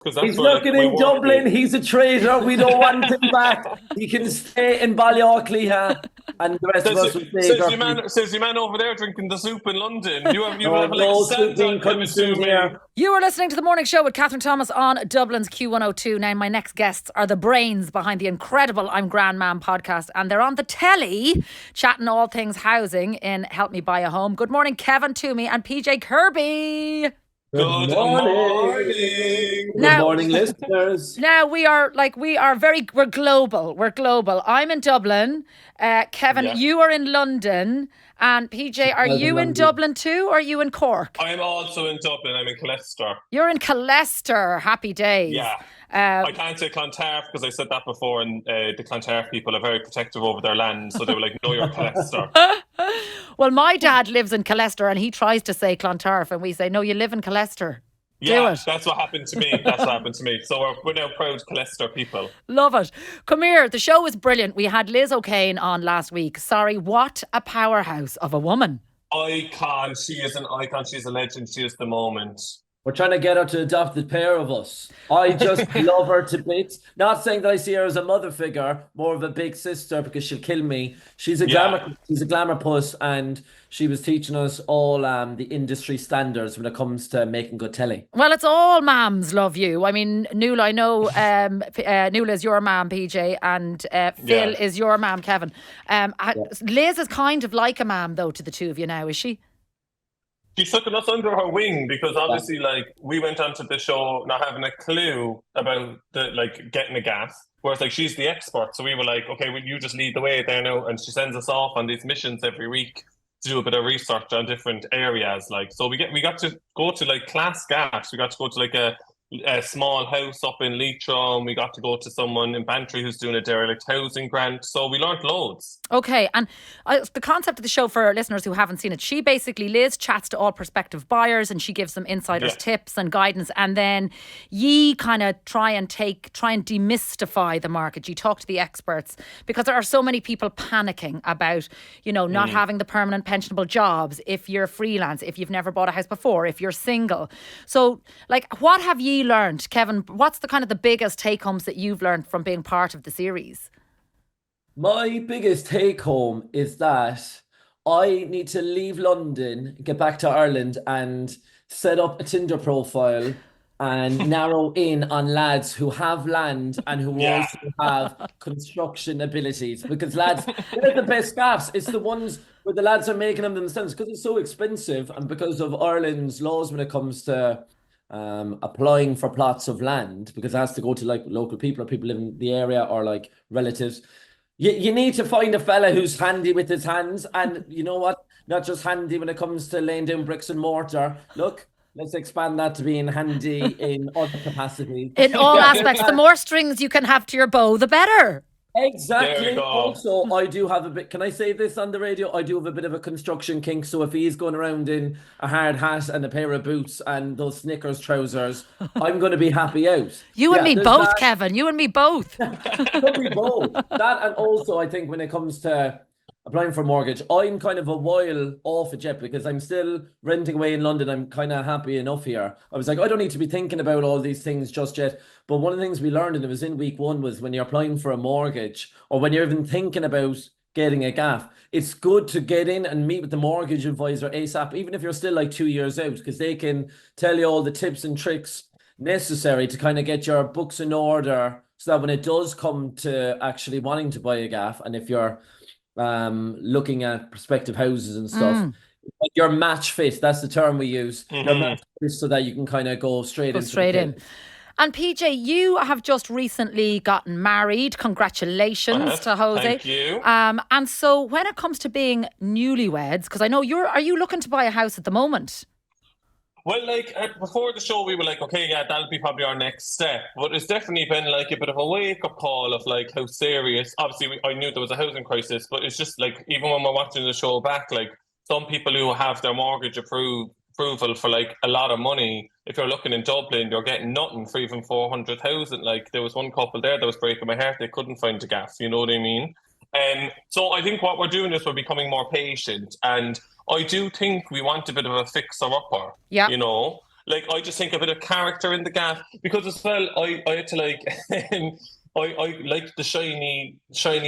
because that's He's where like looking we in want to Dublin. be. He's a traitor. We don't want him back. He can stay in Ballyochliha, and the rest of Says, us will stay says Germany. your man, says your man over there drinking the soup in London. You No, have like no soup Santa being coming to consumed me. here. You are listening to The Morning Show with Kathryn Thomas on Dublin's Q102. Now, my next guests are the brains behind the incredible I'm Grand Mam podcast, and they're on the telly chatting all things housing in Help Me Buy a Home. Good morning, Kevin Toomey and PJ Kirby. Good Good morning. morning. Good Now, morning, listeners. Now we're global. We're global. I'm in Dublin. Kevin, Yeah. you are in London. And PJ, are I'm in you in London. Dublin too? Or are you in Cork? I'm also in Dublin. I'm in Leicester. You're in Leicester. Happy days. Yeah. I can't say Clontarf because I said that before, and the Clontarf people are very protective over their land, so they were like, "No, you're Leicester." Well, my dad lives in Leicester and he tries to say Clontarf and we say, no, you live in Leicester. Do Yeah, it. that's what happened to me. That's what happened to me. So we're now proud Leicester people. Love it. Come here. The show was brilliant. We had Liz O'Kane on last week. Sorry, what a powerhouse of a woman. Icon. She is an icon. She's a legend. She is the moment. We're trying to get her to adopt the pair of us. I just love her to bits. Not saying that I see her as a mother figure, more of a big sister because she'll kill me. She's a glamour puss, and she was teaching us all the industry standards when it comes to making good telly. Well, it's all mams love you. I mean, Nuala, I know Nuala is your mam, PJ, and Phil is your mam, Kevin. Liz is kind of like a mam, though, to the two of you now, is she? She's taken us under her wing because obviously, like, we went onto the show not having a clue about getting a gas. Whereas, like, she's the expert, so we were like, okay, well, you just lead the way there now, and she sends us off on these missions every week to do a bit of research on different areas. Like, so we got to go to like class gas. We got to go to like a small house up in Leitrim. We got to go to someone in Bantry who's doing a derelict housing grant. So we learned loads. Okay, and the concept of the show for listeners who haven't seen it, Liz chats to all prospective buyers and she gives them insiders tips and guidance, and then ye kind of try and demystify the market. You talk to the experts because there are so many people panicking about, not having the permanent pensionable jobs, if you're freelance, if you've never bought a house before, if you're single. So, like, what have ye learned, Kevin? What's the kind of the biggest take homes that you've learned from being part of the series? My biggest take home is that I need to leave London, get back to Ireland, and set up a Tinder profile and narrow in on lads who have land and who also have construction abilities. Because lads, they're the best gaffs. It's the ones where the lads are making them themselves because it's so expensive and because of Ireland's laws when it comes to applying for plots of land, because it has to go to like local people or people living in the area or like relatives. You need to find a fella who's handy with his hands, and you know what? Not just handy when it comes to laying down bricks and mortar. Look, let's expand that to being handy in other capacities. In all aspects, the more strings you can have to your bow, the better. Exactly. Also, I do have a bit. Can I say this on the radio? I do have a bit of a construction kink. So if he's going around in a hard hat and a pair of boots and those Snickers trousers, I'm going to be happy out. You and me both, Kevin. You and me both. We both. That, and also I think when it comes to applying for a mortgage, I'm kind of a while off it yet because I'm still renting away in London. I'm kind of happy enough here. I was like, I don't need to be thinking about all these things just yet. But one of the things we learned, and it was in week one, was when you're applying for a mortgage or when you're even thinking about getting a gaff, it's good to get in and meet with the mortgage advisor ASAP, even if you're still like 2 years out, because they can tell you all the tips and tricks necessary to kind of get your books in order so that when it does come to actually wanting to buy a gaff, and if you're looking at prospective houses and stuff, your match fit, that's the term we use, your match fit, so that you can kind of go straight in. And PJ, you have just recently gotten married. Congratulations to Jose. Thank you. And so when it comes to being newlyweds, because I know are you looking to buy a house at the moment? Well, like before the show, we were like, okay, yeah, that'll be probably our next step. But it's definitely been like a bit of a wake-up call of like how serious. Obviously, I knew there was a housing crisis, but it's just like even when we're watching the show back, like some people who have their mortgage approval for like a lot of money, if you're looking in Dublin, you're getting nothing for even 400,000. Like there was one couple there that was breaking my heart. They couldn't find a gas. You know what I mean? So I think what we're doing is we're becoming more patient, and I do think we want a bit of a fixer-upper, you know. like I just think a bit of character in the gaff, because as well I had to like I like the shiny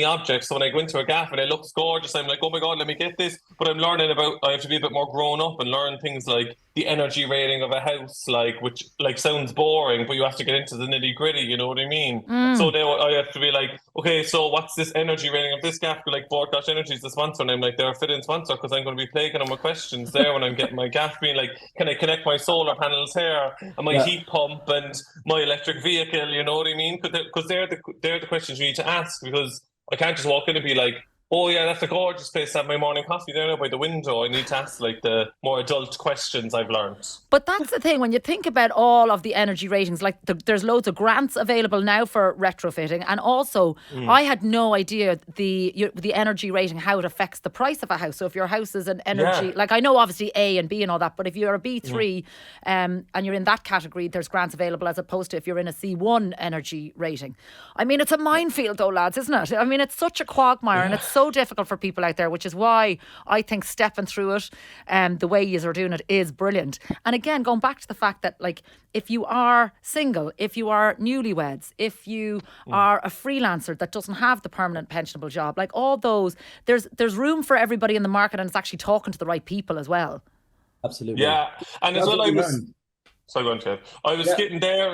objects. So when I go into a gaff and it looks gorgeous, I'm like, oh my God, let me get this. But I'm learning about, I have to be a bit more grown up and learn things like the energy rating of a house, like, which like sounds boring, but you have to get into the nitty gritty, you know what I mean? So now I have to be like, okay, so what's this energy rating of this gaff? Like Broadcast Energy is the sponsor, and I'm like, they're a fit-in sponsor, because I'm going to be plaguing them with questions there when I'm getting my gaff, being like, can I connect my solar panels here and my heat pump and my electric vehicle, you know what I mean? Because they're the questions you need to ask, because I can't just walk in and be like, oh yeah, that's a gorgeous place to have my morning coffee there now by the window. I need to ask like the more adult questions I've learned. But that's the thing, when you think about all of the energy ratings, like there's loads of grants available now for retrofitting, and also I had no idea the energy rating, how it affects the price of a house. So if your house is an energy, like I know obviously A and B and all that, but if you're a B3 and you're in that category, there's grants available, as opposed to if you're in a C1 energy rating. I mean, it's a minefield though, lads, isn't it? I mean, it's such a quagmire and it's so difficult for people out there, which is why I think stepping through it the way you are doing it is brilliant. And again, going back to the fact that, like, if you are single, if you are newlyweds, if you are a freelancer that doesn't have the permanent pensionable job, like all those, there's room for everybody in the market, and it's actually talking to the right people as well. Absolutely. Yeah, and as well, I was getting there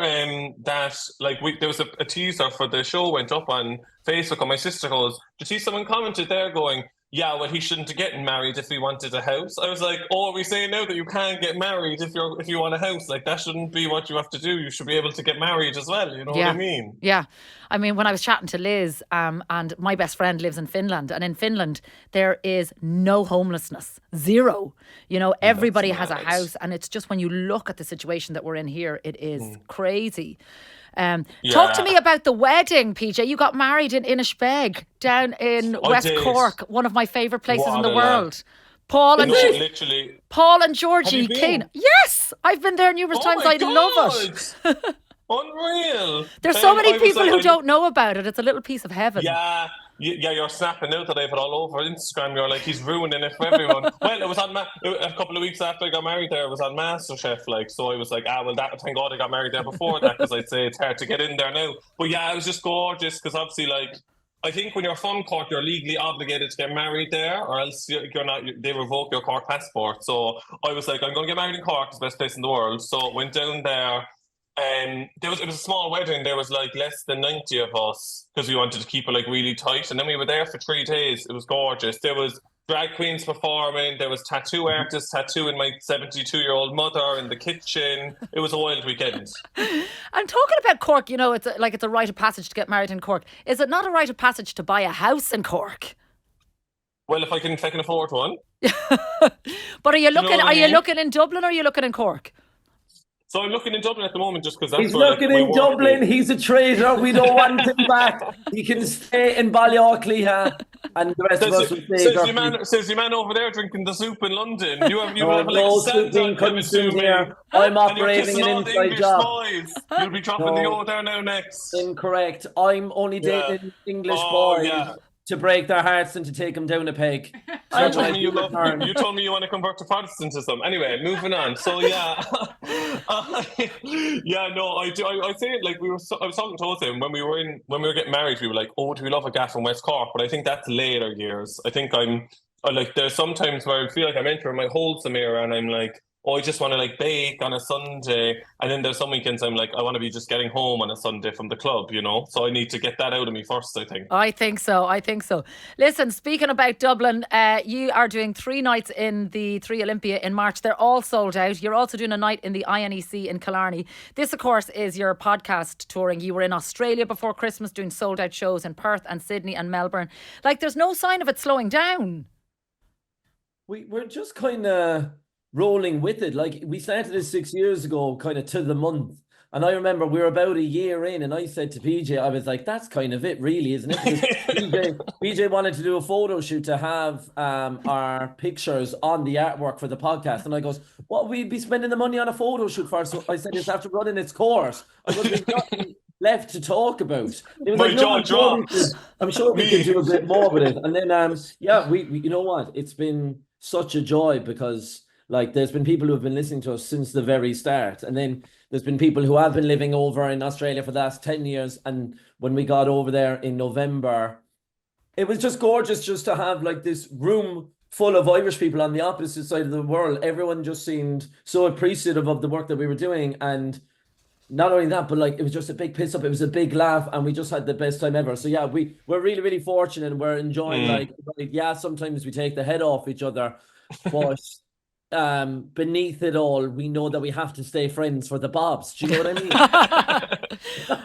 that like there was a teaser for the show went up on Facebook, and my sister goes, "Did you see someone commented there going, yeah, well, he shouldn't have getting married if he wanted a house?" I was like, oh, are we saying now that you can't get married if you want a house? Like, that shouldn't be what you have to do. You should be able to get married as well. You know what I mean? Yeah. I mean, when I was chatting to Liz, and my best friend lives in Finland, and in Finland there is no homelessness, zero. You know, everybody has a house, and it's just when you look at the situation that we're in here, it is crazy. Talk to me about the wedding, PJ. You got married in Inishbeg down in West Cork, one of my favourite places in the world. Paul and Georgie Kane. Yes, I've been there numerous times. I love it. Unreal. There's so many people who don't know about it. It's a little piece of heaven. Yeah, you're snapping out that I have it all over Instagram. You're like, he's ruining it for everyone. Well, it was on a couple of weeks after I got married there. It was on MasterChef, like, so I was like, thank God I got married there before that, because I'd say it's hard to get in there now. But yeah, it was just gorgeous, because obviously, like, I think when you're from Cork, you're legally obligated to get married there, or else you're not. They revoke your Cork passport. So I was like, I'm going to get married in Cork, it's the best place in the world. So went down there. It was a small wedding. There was like less than 90 of us, because we wanted to keep it like really tight. And then we were there for 3 days. It was gorgeous. There was drag queens performing. There was tattoo artists tattooing my 72-year-old mother in the kitchen. It was a wild weekend. I'm talking about Cork. You know, it's a rite of passage to get married in Cork. Is it not a rite of passage to buy a house in Cork? Well, if I can afford one. But are you looking in Dublin, or are you looking in Cork? So I'm looking in Dublin at the moment, just because that's he's looking in Dublin. He's a traitor. We don't want him back. He can stay in Ballyauckley, and the rest of us will stay. Says your man over there drinking the soup in London. You have no soup being consumed here. I'm operating an inside job. Boys. You'll be dropping the O there now next. Incorrect. I'm only dating English boys. To break their hearts and to take them down a peg. You told me you want to convert to Protestantism. Anyway, moving on. So I do. I say it like I was talking to him when we were getting married. We were like, oh, do we love a gaff in West Cork? But I think that's later years. I think there's sometimes where I feel like I'm entering my wholesome era, and I'm like, oh, I just want to like bake on a Sunday, and then there's some weekends I'm like, I want to be just getting home on a Sunday from the club, you know? So I need to get that out of me first, I think. I think so. Listen, speaking about Dublin, you are doing 3 nights in the 3 Olympia in March. They're all sold out. You're also doing a night in the INEC in Killarney. This, of course, is your podcast touring. You were in Australia before Christmas doing sold out shows in Perth and Sydney and Melbourne. Like, there's no sign of it slowing down. We're just kind of rolling with it. Like, we started this 6 years ago, kind of to the month, and I remember we were about a year in, and I said to PJ, I was like, that's kind of it, really, isn't it? PJ wanted to do a photo shoot to have our pictures on the artwork for the podcast, and I goes, what we'd be spending the money on a photo shoot for? So I said, it's after running its course. I goes, we've nothing left to talk about. It was I'm sure we can do a bit more with it. And then we you know what, it's been such a joy, because Like, there's been people who have been listening to us since the very start. And then there's been people who have been living over in Australia for the last 10 years. And when we got over there in November, it was just gorgeous just to have like this room full of Irish people on the opposite side of the world. Everyone just seemed so appreciative of the work that we were doing. And not only that, but like it was just a big piss up. It was a big laugh, and we just had the best time ever. So yeah, we're really, really fortunate, and we're enjoying like yeah, sometimes we take the head off each other, but beneath it all, we know that we have to stay friends for the bobs. Do you know what I mean?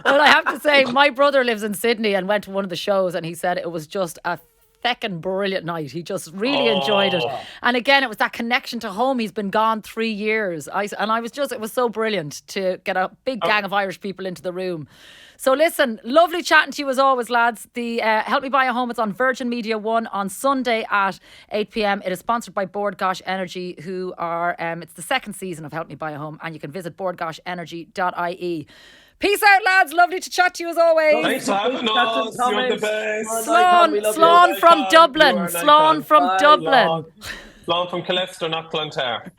Well, I have to say, my brother lives in Sydney and went to one of the shows, and he said it was just a feckin' brilliant night. He just really enjoyed it. And again, it was that connection to home. He's been gone 3 years. It was so brilliant to get a big gang of Irish people into the room. So listen, lovely chatting to you as always, lads. The Help Me Buy a Home, it's on Virgin Media 1 on Sunday at 8 p.m. It is sponsored by Bord Gosh Energy, who are, it's the second season of Help Me Buy a Home, and you can visit boardgoshenergy.ie. Peace out, lads. Lovely to chat to you as always. Thanks for having us. You're the best. Slán from Dublin. Slán from Dublin. Slán from Colester, not Clontarf.